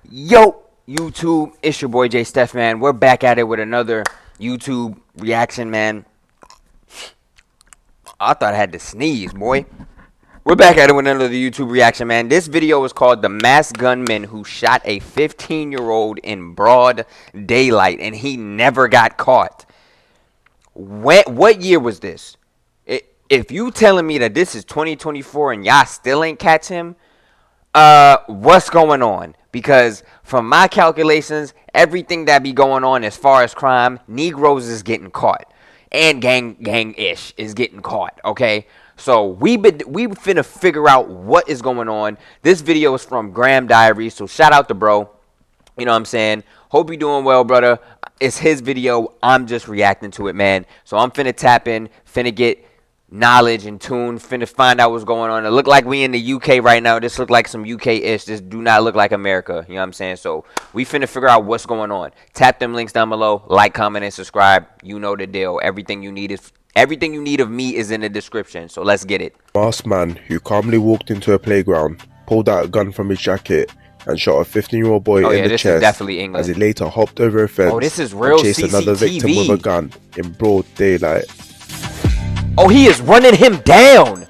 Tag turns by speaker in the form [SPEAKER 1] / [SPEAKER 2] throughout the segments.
[SPEAKER 1] Yo, YouTube, it's your boy J Steph, man. We're back at it with another YouTube reaction, man. I thought I had to sneeze, boy. We're back at it with another YouTube reaction, man. This video is called The Masked Gunman Who Shot a 15-year-old in Broad Daylight, and he never got caught. What year was this? If you telling me that this is 2024 and y'all still ain't catch him, what's going on? Because from my calculations, everything that be going on as far as crime, Negroes is getting caught, and gang-ish is getting caught. Okay, so we finna figure out what is going on. This video is from Graham Diary, so shout out to bro. You know what I'm saying? Hope you doing well, brother. It's his video. I'm just reacting to it, man. So I'm finna tap in, finna get knowledge and tune, finna find out what's going on. It look like we in the UK right now. This look like some UK-ish. This do not look like America. You know what I'm saying? So we finna figure out what's going on. Tap them links down below. Like, comment, and subscribe. You know the deal. Everything you need of me is in the description. So let's get it.
[SPEAKER 2] Masked man who calmly walked into a playground, pulled out a gun from his jacket, and shot a 15-year-old boy in the
[SPEAKER 1] this
[SPEAKER 2] chest
[SPEAKER 1] is definitely England.
[SPEAKER 2] as he later hopped over a fence
[SPEAKER 1] this is real
[SPEAKER 2] and chased another victim
[SPEAKER 1] CCTV.
[SPEAKER 2] with a gun in broad daylight.
[SPEAKER 1] Oh, he is running him down.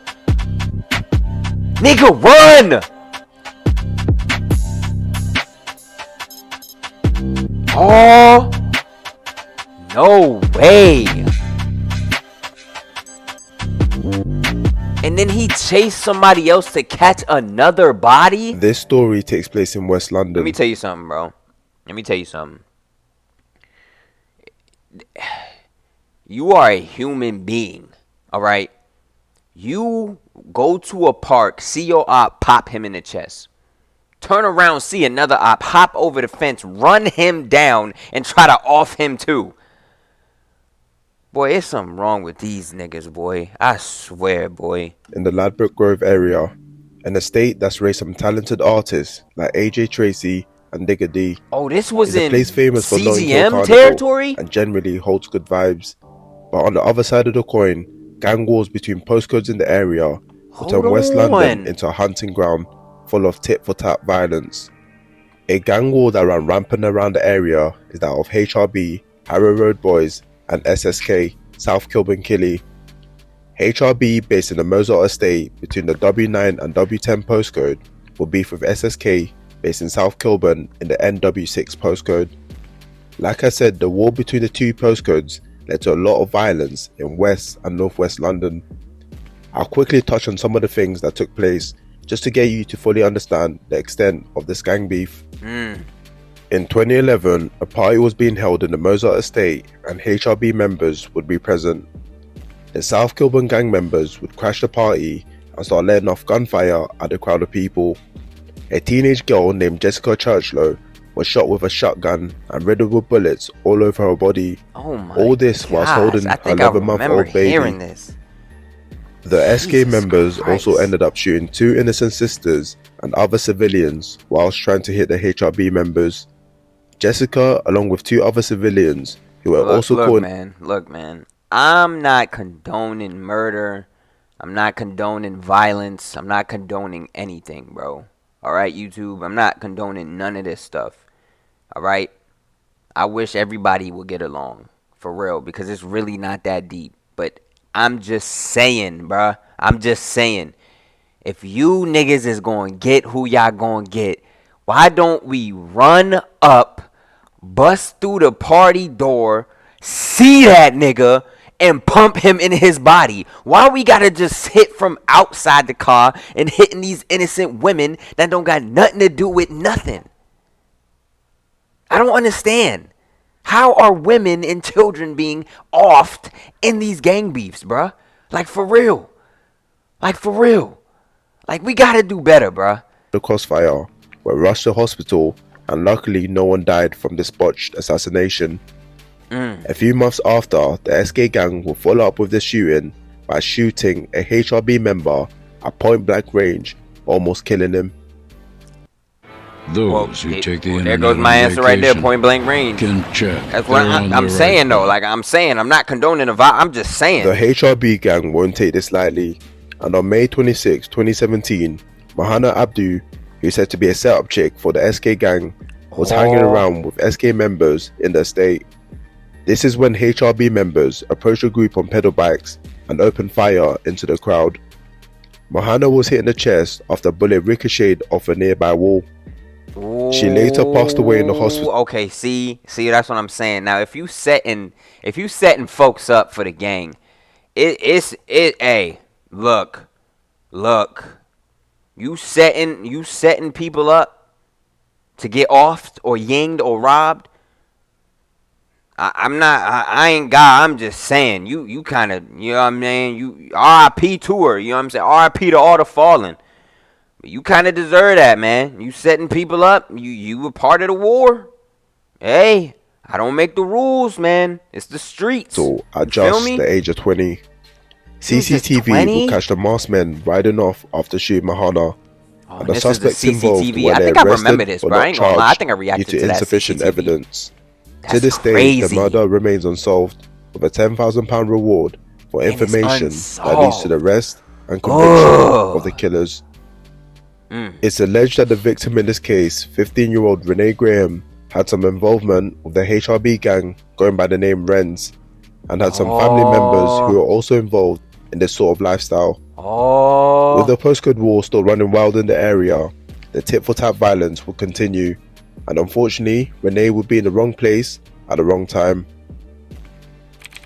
[SPEAKER 1] Nigga, run! Oh, no way. And then he chased somebody else to catch another body?
[SPEAKER 2] This story takes place in West London.
[SPEAKER 1] Let me tell you something, bro. Let me tell you something. You are a human being, all right? You go to a park, see your op, pop him in the chest. Turn around, see another op, hop over the fence, run him down, and try to off him too. Boy, there's something wrong with these niggas, boy. I swear, boy.
[SPEAKER 2] In the Ladbroke Grove area, an estate that's raised some talented artists like AJ Tracy and Digger D.
[SPEAKER 1] Oh, this was
[SPEAKER 2] It's a
[SPEAKER 1] in
[SPEAKER 2] place famous for
[SPEAKER 1] CZM territory?
[SPEAKER 2] and generally holds good vibes. But on the other side of the coin, gang wars between postcodes in the area will turn West London into a hunting ground full of tit-for-tat violence. A gang war that ran rampant around the area is that of HRB, Harrow Road Boys, and SSK, South Kilburn Killy. HRB, based in the Mozart estate between the W9 and W10 postcode, will beef with SSK, based in South Kilburn in the NW6 postcode. Like I said, the war between the two postcodes led to a lot of violence in West and Northwest London. I'll quickly touch on some of the things that took place just to get you to fully understand the extent of this gang beef. In 2011, a party was being held in the Mozart estate and HRB members would be present. The South Kilburn gang members would crash the party and start letting off gunfire at the crowd of people. A teenage girl named Jessica Churchlow was shot with a shotgun and riddled with bullets all over her body.
[SPEAKER 1] Oh my
[SPEAKER 2] All this whilst holding her 11-month-old baby. The SK members also ended up shooting two innocent sisters and other civilians whilst trying to hit the HRB members. Jessica, along with two other civilians who were also caught.
[SPEAKER 1] Look, man. I'm not condoning murder. I'm not condoning violence. I'm not condoning anything, bro. Alright, YouTube? I'm not condoning none of this stuff. Alright? I wish everybody would get along. For real. Because it's really not that deep. But I'm just saying, bruh. I'm just saying. If you niggas is going to get who y'all going to get, why don't we run up, bust through the party door, see that nigga, and pump him in his body? Why we gotta just hit from outside the car and hitting these innocent women that don't got nothing to do with nothing? I don't understand. How are women and children being offed in these gang beefs, bruh? Like, for real. Like, for real. Like, we gotta do better, bruh.
[SPEAKER 2] The crossfire were rushed to hospital and luckily no one died from this botched assassination. A few months after, the SK gang will follow up with the shooting by shooting a HRB member at point blank range, almost killing him.
[SPEAKER 3] Those who take the internet
[SPEAKER 1] there goes my answer right there, point blank range.
[SPEAKER 3] can check.
[SPEAKER 1] That's what I'm saying, though. Like, I'm saying, I'm not condoning the vibe. I'm just saying.
[SPEAKER 2] The HRB gang won't take this lightly, and on May 26, 2017, Mahana Abdu, who's said to be a setup chick for the SK gang, was hanging around with SK members in the estate. This is when HRB members approached the group on pedal bikes and opened fire into the crowd. Mohana was hit in the chest after a bullet ricocheted off a nearby wall. She later passed away in the hospital.
[SPEAKER 1] Okay, see, that's what I'm saying. Now, if you setting folks up for the gang, hey, look, you setting people up to get offed or yinged or robbed. I ain't God. I'm just saying, you kind of, you know what I mean? You RIP to her, you know what I'm saying? RIP to all the fallen. But you kind of deserve that, man. You setting people up. You were part of the war. Hey, I don't make the rules, man. It's the streets.
[SPEAKER 2] So at just the age of 20, CCTV will catch the masked men riding off after shooting Mohana.
[SPEAKER 1] Oh,
[SPEAKER 2] and the suspects involved were
[SPEAKER 1] I think I remember this, bro. I ain't gonna lie. I think I reacted
[SPEAKER 2] due to insufficient evidence.
[SPEAKER 1] That's
[SPEAKER 2] to this
[SPEAKER 1] crazy.
[SPEAKER 2] day, the murder remains unsolved, with a £10,000 reward for information that leads to the arrest and conviction of the killers. It's alleged that the victim in this case, 15-year-old Renee Graham, had some involvement with the HRB gang going by the name Renz, and had some family members who are also involved in this sort of lifestyle. With the postcode war still running wild in the area, the tit-for-tat violence will continue, and unfortunately, Renee would be in the wrong place at the wrong time.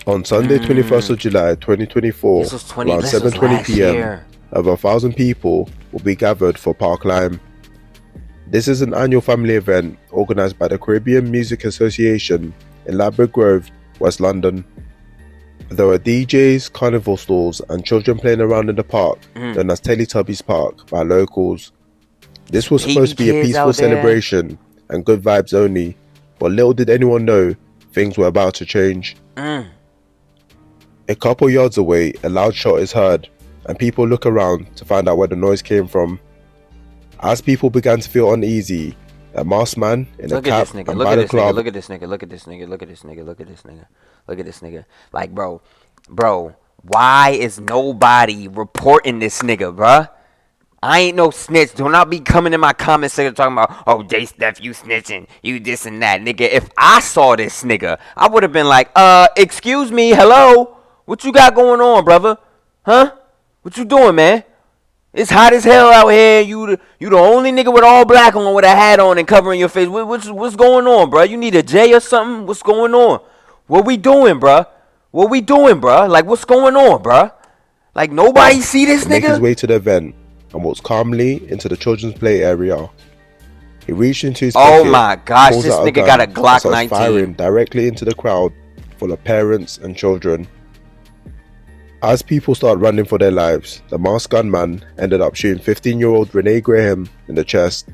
[SPEAKER 2] On Sunday, 21st of July 2024, around 7:20 p.m, over 1,000 people will be gathered for Park Lime. This is an annual family event organised by the Caribbean Music Association in Ladbroke Grove, West London. There are DJs, carnival stalls and children playing around in the park, known as Teletubbies Park by locals. This was supposed to be a peaceful celebration and good vibes only, but little did anyone know things were about to change. A couple yards away, a loud shot is heard, and people look around to find out where the noise came from. As people began to feel uneasy, a masked man in a cap and balaclava.
[SPEAKER 1] Look at this nigga. Like, bro, why is nobody reporting this nigga, bruh? I ain't no snitch. Do not be coming in my comment section talking about, oh, J-Steph, you snitching, you this and that. Nigga, if I saw this nigga, I would have been like, excuse me, hello? What you got going on, brother? Huh? What you doing, man? It's hot as hell out here. You the only nigga with all black on with a hat on and covering your face. What's going on, bro? You need a J or something? What's going on? What we doing, bro? Like, what's going on, bro? Like, nobody see this nigga?
[SPEAKER 2] Make his way to the event and walks calmly into the children's play area. He reached into his pocket.
[SPEAKER 1] Oh my gosh, this nigga got a Glock 19.
[SPEAKER 2] Firing directly into the crowd full of parents and children. As people start running for their lives, the masked gunman ended up shooting 15-year-old Renee Graham in the chest.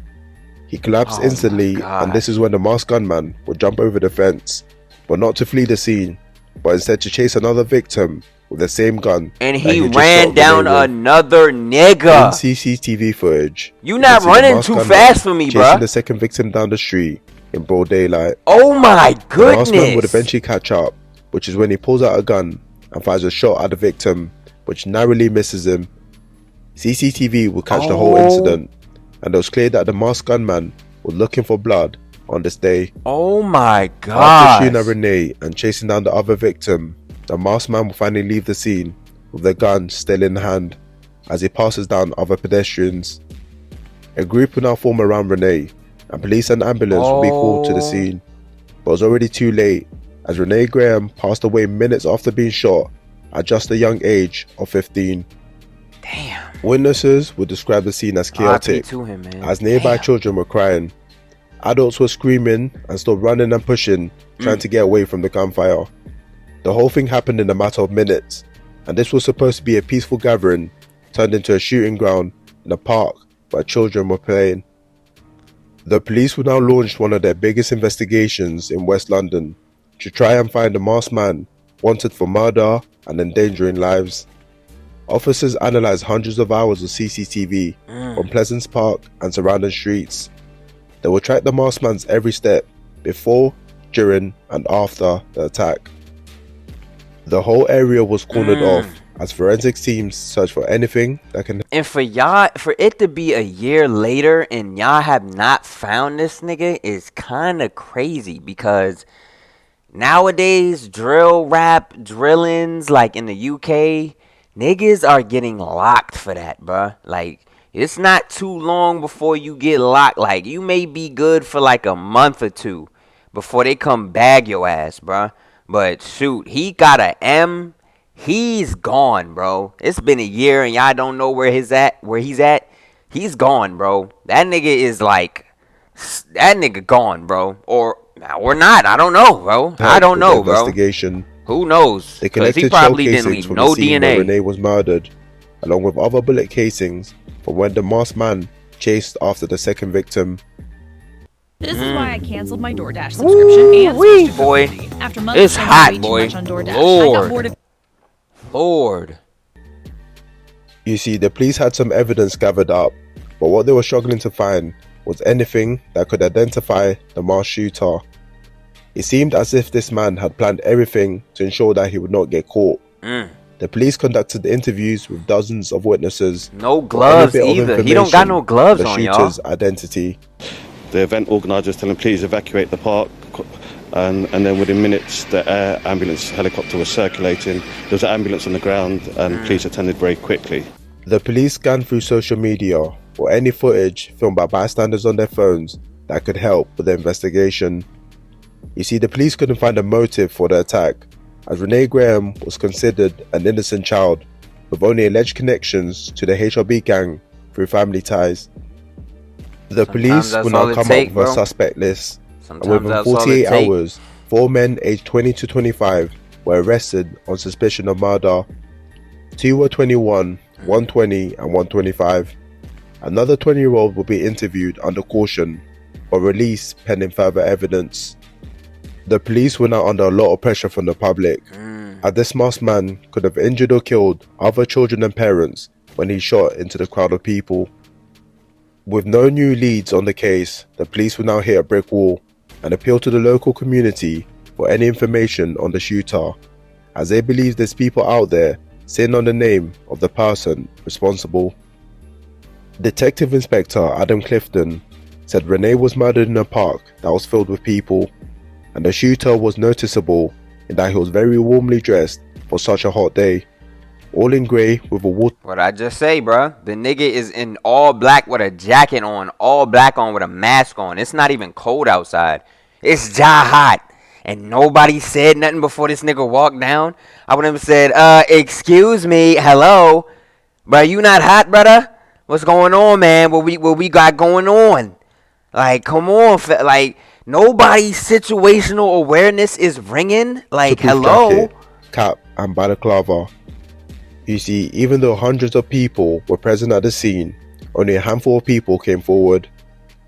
[SPEAKER 2] He collapsed instantly, and this is when the masked gunman would jump over the fence, but not to flee the scene, but instead to chase another victim with the same gun.
[SPEAKER 1] And he ran down another nigga.
[SPEAKER 2] In CCTV footage,
[SPEAKER 1] you not running too fast for me, bro.
[SPEAKER 2] Chasing the second victim down the street in broad daylight.
[SPEAKER 1] Oh my goodness.
[SPEAKER 2] The masked man would eventually catch up, which is when he pulls out a gun and fires a shot at the victim, which narrowly misses him. CCTV will catch the whole incident, and it was clear that the masked gunman was looking for blood on this day.
[SPEAKER 1] Oh my god.
[SPEAKER 2] After shooting at Renee and chasing down the other victim, the masked man will finally leave the scene with the gun still in hand as he passes down other pedestrians. A group will now form around Renee, and police and ambulance will be called to the scene, but it was already too late, as Renee Graham passed away minutes after being shot at just a young age of 15.
[SPEAKER 1] Damn.
[SPEAKER 2] Witnesses would describe the scene as chaotic, as nearby children were crying. Adults were screaming and still running and pushing, trying to get away from the gunfire. The whole thing happened in a matter of minutes, and this was supposed to be a peaceful gathering, turned into a shooting ground in a park where children were playing. The police would now launch one of their biggest investigations in West London to try and find a masked man wanted for murder and endangering lives. Officers analysed hundreds of hours of CCTV from Pleasance Park and surrounding streets. They would track the masked man's every step before, during and after the attack. The whole area was cornered off as forensics teams search for anything that can.
[SPEAKER 1] And for it to be a year later and y'all have not found this nigga is kind of crazy, because nowadays drillings like in the UK, niggas are getting locked for that, bruh. Like, it's not too long before you get locked. Like, you may be good for like a month or two before they come bag your ass, bruh. But shoot, he got a M. He's gone, bro. It's been a year and y'all don't know where he's at. He's gone, bro. That nigga gone, bro. Or not. I don't know, bro. I don't know, bro.
[SPEAKER 2] Investigation.
[SPEAKER 1] Who knows?
[SPEAKER 2] They
[SPEAKER 1] Because he
[SPEAKER 2] collected
[SPEAKER 1] probably
[SPEAKER 2] shell
[SPEAKER 1] didn't
[SPEAKER 2] casings
[SPEAKER 1] leave
[SPEAKER 2] from
[SPEAKER 1] no
[SPEAKER 2] the scene where
[SPEAKER 1] DNA.
[SPEAKER 2] Renee was murdered, along with other bullet casings from when the masked man chased after the second victim.
[SPEAKER 3] This is why I canceled my DoorDash subscription and switched to
[SPEAKER 1] boy.
[SPEAKER 3] Broadday. After months
[SPEAKER 1] It's
[SPEAKER 3] of
[SPEAKER 1] hot,
[SPEAKER 3] spending way
[SPEAKER 1] boy.
[SPEAKER 3] too much on DoorDash, I
[SPEAKER 1] Lord.
[SPEAKER 3] got bored of
[SPEAKER 1] Lord.
[SPEAKER 2] You see, the police had some evidence gathered up, but what they were struggling to find was anything that could identify the masked shooter. It seemed as if this man had planned everything to ensure that he would not get caught. The police conducted interviews with dozens of witnesses.
[SPEAKER 1] No gloves either. He don't got no gloves on, y'all.
[SPEAKER 2] The shooter's identity.
[SPEAKER 4] The event organisers telling please evacuate the park, and then within minutes the air ambulance helicopter was circulating. There was an ambulance on the ground and police attended very quickly.
[SPEAKER 2] The police scanned through social media for any footage filmed by bystanders on their phones that could help with the investigation. You see, the police couldn't find a motive for the attack, as Renee Graham was considered an innocent child with only alleged connections to the HRB gang through family ties. The police will now come up with a suspect list, and within 48 hours, 4 men aged 20 to 25 were arrested on suspicion of murder. 2 were 21, 120 and 125. Another 20-year-old will be interviewed under caution or released pending further evidence. The police were now under a lot of pressure from the public, as this masked man could have injured or killed other children and parents when he shot into the crowd of people. With no new leads on the case, the police will now hit a brick wall and appeal to the local community for any information on the shooter, as they believe there's people out there sitting on the name of the person responsible. Detective Inspector Adam Clifton said Renee was murdered in a park that was filled with people, and the shooter was noticeable in that he was very warmly dressed for such a hot day, all in grey with a water.
[SPEAKER 1] What I just say, bruh? The nigga is in all black with a jacket on, all black on with a mask on. It's not even cold outside. It's hot. And nobody said nothing before this nigga walked down. I would have said, excuse me, hello? Bruh, you not hot, brother? What's going on, man? What we got going on? Like, come on, like, nobody's situational awareness is ringing. Like, hello?
[SPEAKER 2] Jacket, cap and balaclava. You see, even though hundreds of people were present at the scene, only a handful of people came forward,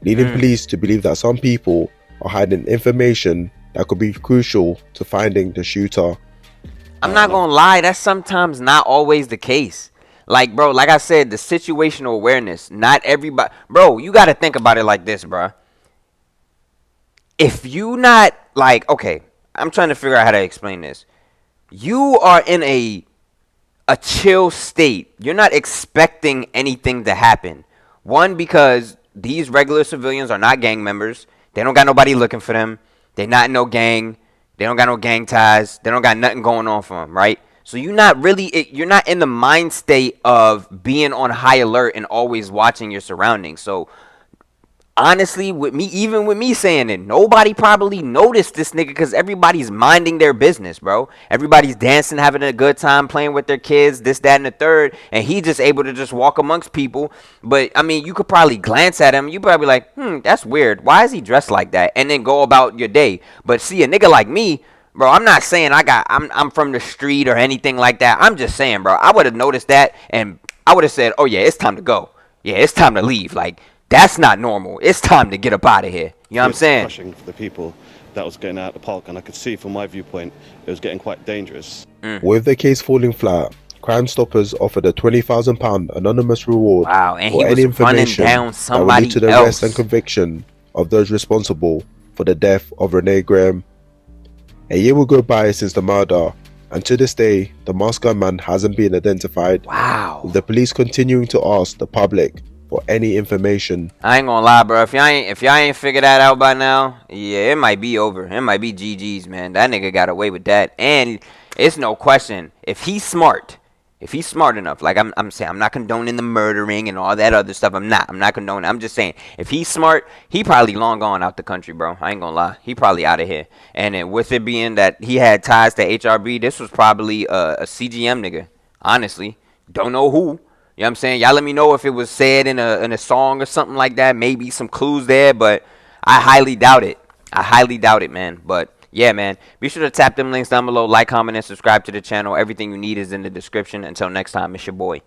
[SPEAKER 2] leading police to believe that some people are hiding information that could be crucial to finding the shooter.
[SPEAKER 1] I'm not gonna lie, that's sometimes not always the case. Like, bro, like I said, the situational awareness, not everybody. Bro, you gotta think about it like this, bro. If you not, like, okay, I'm trying to figure out how to explain this. You are in a chill state. You're not expecting anything to happen. One, because these regular civilians are not gang members. They don't got nobody looking for them. They not in no gang. They don't got no gang ties. They don't got nothing going on for them, right? So you're not in the mind state of being on high alert and always watching your surroundings. So honestly, even with me saying it, nobody probably noticed this nigga because everybody's minding their business, bro. Everybody's dancing, having a good time, playing with their kids, this, that, and the third, and he just able to just walk amongst people. But, I mean, you could probably glance at him. You probably be like, that's weird. Why is he dressed like that? And then go about your day. But see, a nigga like me, bro, I'm not saying I'm from the street or anything like that. I'm just saying, bro, I would have noticed that, and I would have said, oh, yeah, it's time to go. Yeah, it's time to leave. Like, that's not normal. It's time to get up out of here. You know what I'm saying?
[SPEAKER 4] Rushing for the people that was getting out of the park, and I could see from my viewpoint it was getting quite dangerous.
[SPEAKER 2] With the case falling flat, Crime Stoppers offered a £20,000 anonymous reward
[SPEAKER 1] and
[SPEAKER 2] for
[SPEAKER 1] he
[SPEAKER 2] any
[SPEAKER 1] was running
[SPEAKER 2] information
[SPEAKER 1] down
[SPEAKER 2] that would
[SPEAKER 1] somebody
[SPEAKER 2] lead to the arrest and conviction of those responsible for the death of Renee Graham. A year will go by since the murder, and to this day, the masked gunman hasn't been identified.
[SPEAKER 1] Wow.
[SPEAKER 2] With the police continuing to ask the public for any information.
[SPEAKER 1] I ain't gonna lie, bro. If y'all ain't figured that out by now, yeah, it might be over. It might be GG's, man. That nigga got away with that, and it's no question. If he's smart enough, like I'm saying, I'm not condoning the murdering and all that other stuff. I'm not condoning. I'm just saying, if he's smart, he probably long gone out the country, bro. I ain't gonna lie. He probably out of here. And then with it being that he had ties to HRB, this was probably a CGM nigga. Honestly, don't know who. You know what I'm saying? Y'all let me know if it was said in a song or something like that. Maybe some clues there, but I highly doubt it. I highly doubt it, man. But yeah, man. Be sure to tap them links down below. Like, comment, and subscribe to the channel. Everything you need is in the description. Until next time, it's your boy.